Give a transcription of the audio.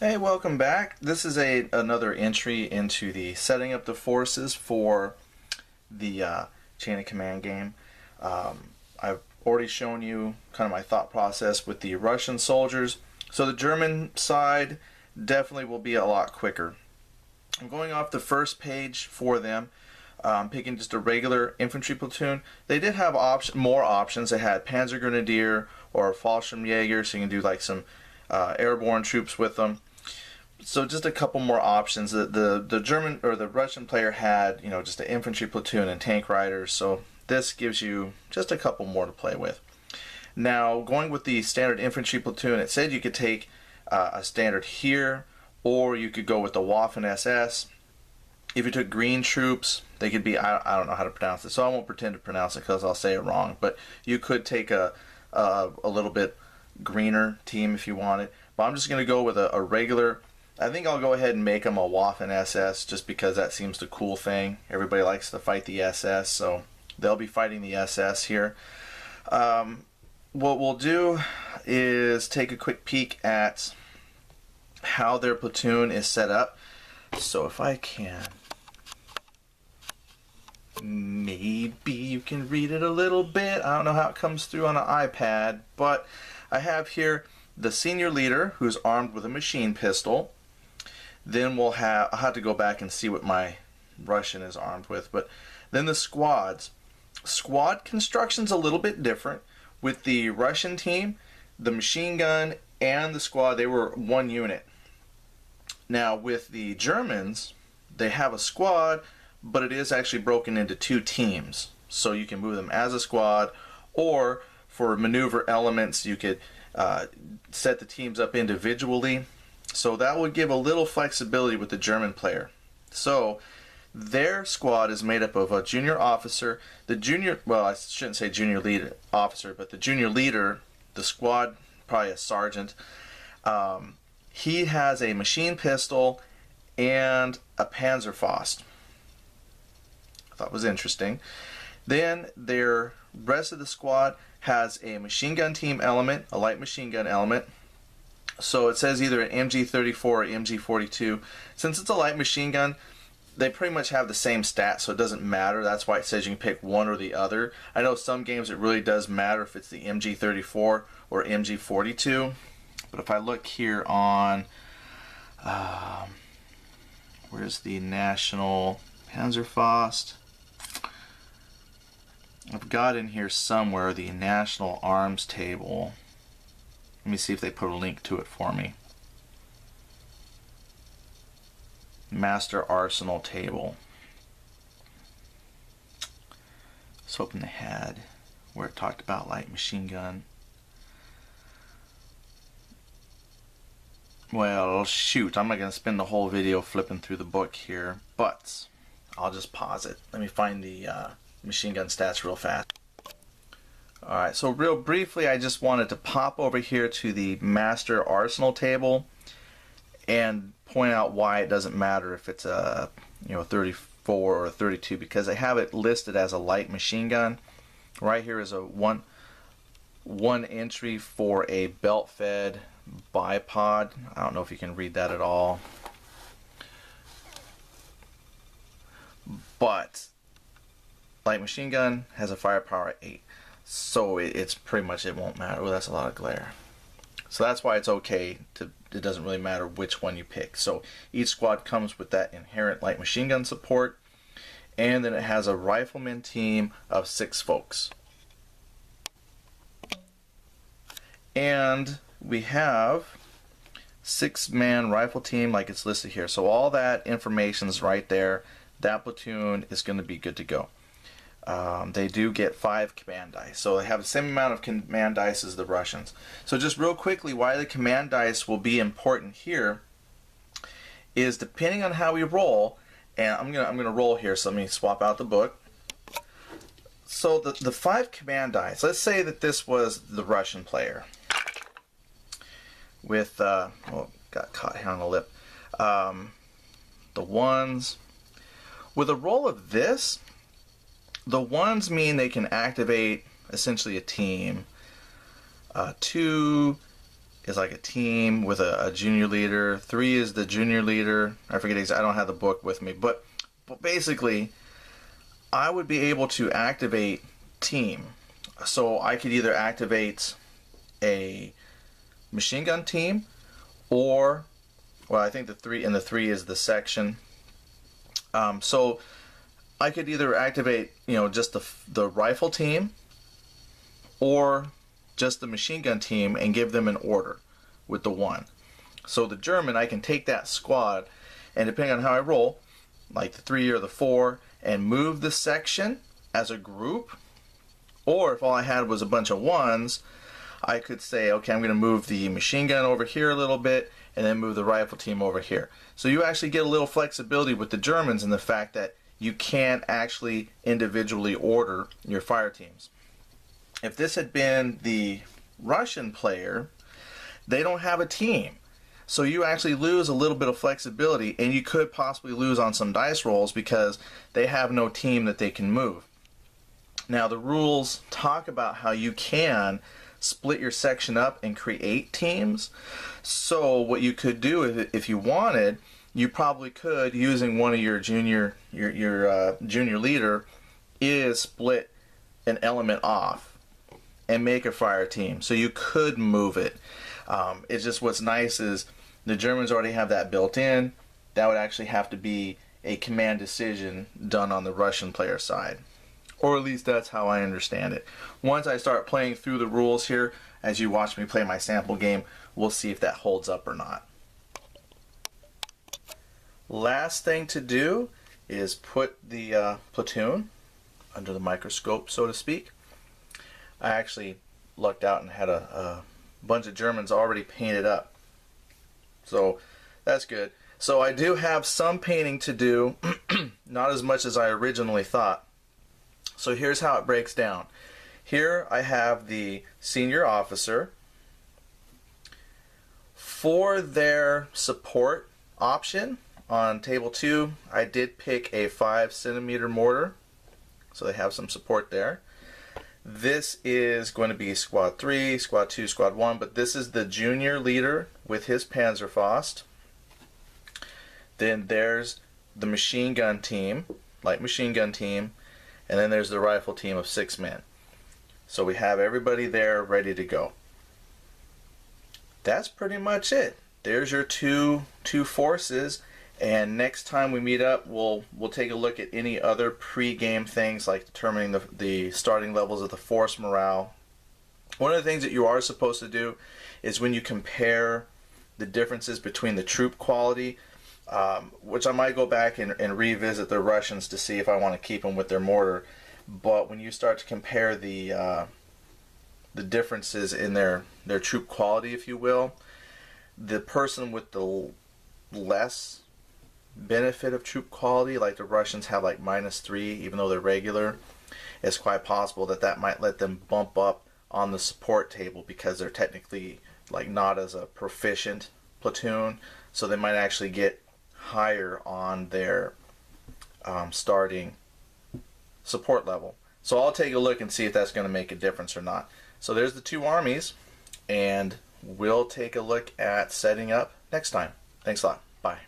Hey, welcome back. This is another entry into the setting up the forces for the chain of command game. I've already shown you kind of my thought process with the Russian soldiers. So the German side definitely will be a lot quicker. I'm going off the first page for them. Picking just a regular infantry platoon. They did have more options. They had Panzer Grenadier or Fallschirmjäger, so you can do like some airborne troops with them. So just a couple more options. The German or the Russian player had, just an infantry platoon and tank riders. So this gives you just a couple more to play with. Now, going with the standard infantry platoon, it said you could take a standard here, or you could go with the Waffen SS. If you took green troops, they could be, I don't know how to pronounce it, so I won't pretend to pronounce it because I'll say it wrong. But you could take a little bit greener team if you wanted. But I'm just going to go with a regular. I think I'll go ahead and make them a Waffen SS just because that seems the cool thing. Everybody likes to fight the SS, so they'll be fighting the SS here. What we'll do is take a quick peek at how their platoon is set up. So if I can, maybe you can read it a little bit. I don't know how it comes through on an iPad, but I have here the senior leader who's armed with a machine pistol. Then I'll have to go back and see what my Russian is armed with. But then the squads. Squad construction's a little bit different. With the Russian team, the machine gun and the squad, they were one unit. Now with the Germans, they have a squad, but it is actually broken into two teams. So you can move them as a squad, or for maneuver elements, you could set the teams up individually. So that would give a little flexibility with the German player. So their squad is made up of a junior officer, well, I shouldn't say junior lead officer, but the junior leader, the squad, probably a sergeant. He has a machine pistol and a Panzerfaust. I thought it was interesting. Then their rest of the squad has a machine gun team element, a light machine gun element. So it says either an MG34 or MG42. Since it's a light machine gun, they pretty much have the same stats, so it doesn't matter. That's why it says you can pick one or the other. I know some games it really does matter if it's the MG34 or MG42. But if I look here on, where's the National Panzerfaust? I've got in here somewhere the National Arms Table. Let me see if they put a link to it for me. Master Arsenal Table. I was hoping they had where it talked about light machine gun. Well, shoot, I'm not going to spend the whole video flipping through the book here, but I'll just pause it. Let me find the machine gun stats real fast. Alright, so real briefly, I just wanted to pop over here to the Master Arsenal Table and point out why it doesn't matter if it's a 34 or a 32, because they have it listed as a light machine gun. Right here is a one entry for a belt-fed bipod. I don't know if you can read that at all, but light machine gun has a firepower of 8, so it's pretty much, it won't matter. Well, that's a lot of glare. So that's why it's okay to, it doesn't really matter which one you pick. So each squad comes with that inherent light machine gun support, and then it has a rifleman team of 6 folks. And we have 6-man rifle team like it's listed here. So all that information is right there. That platoon is going to be good to go. They do get 5 command dice, so they have the same amount of command dice as the Russians. So just real quickly, why the command dice will be important here is depending on how we roll, and I'm gonna roll here. So let me swap out the book. So the 5 command dice. Let's say that this was the Russian player with oh, got caught here on the lip. The ones with a roll of this. The ones mean they can activate essentially a team. 2, is like a team with a junior leader. 3 is the junior leader. I forget exactly. I don't have the book with me, but basically, I would be able to activate team. So I could either activate a machine gun team, or, well, I think the 3 is the section. So I could either activate, just the rifle team, or just the machine gun team and give them an order with the 1. So the German, I can take that squad, and depending on how I roll, like the 3 or the 4, and move the section as a group. Or if all I had was a bunch of 1s, I could say, okay, I'm going to move the machine gun over here a little bit, and then move the rifle team over here. So you actually get a little flexibility with the Germans in the fact that you can actually individually order your fire teams. If this had been the Russian player, they don't have a team. So you actually lose a little bit of flexibility, and you could possibly lose on some dice rolls because they have no team that they can move. Now the rules talk about how you can split your section up and create teams. So what you could do if you wanted, you probably could, using one of your junior leader, is split an element off and make a fire team. So you could move it. It's just, what's nice is the Germans already have that built in. That would actually have to be a command decision done on the Russian player side. Or at least that's how I understand it. Once I start playing through the rules here, as you watch me play my sample game, we'll see if that holds up or not. Last thing to do is put the platoon under the microscope, so to speak. I actually lucked out and had a bunch of Germans already painted up. So that's good. So I do have some painting to do, not as much as I originally thought. So here's how it breaks down. Here I have the senior officer. For their support option on table 2, I did pick a 5cm mortar, so they have some support there. This is going to be squad 3, squad 2, squad 1, but this is the junior leader with his Panzerfaust. Then there's the machine gun team, light machine gun team, and then there's the rifle team of 6 men. So we have everybody there ready to go. That's pretty much it. There's your two forces, and next time we meet up, we'll take a look at any other pre-game things like determining the starting levels of the force morale. One of the things that you are supposed to do is when you compare the differences between the troop quality, which I might go back and revisit the Russians to see if I want to keep them with their mortar. But when you start to compare the differences in their troop quality, if you will, the person with the less benefit of troop quality, like the Russians have like -3, even though they're regular, it's quite possible that might let them bump up on the support table because they're technically like not as a proficient platoon, so they might actually get higher on their starting support level. So I'll take a look and see if that's going to make a difference or not. So there's the 2 armies, and we'll take a look at setting up next time. Thanks a lot. Bye.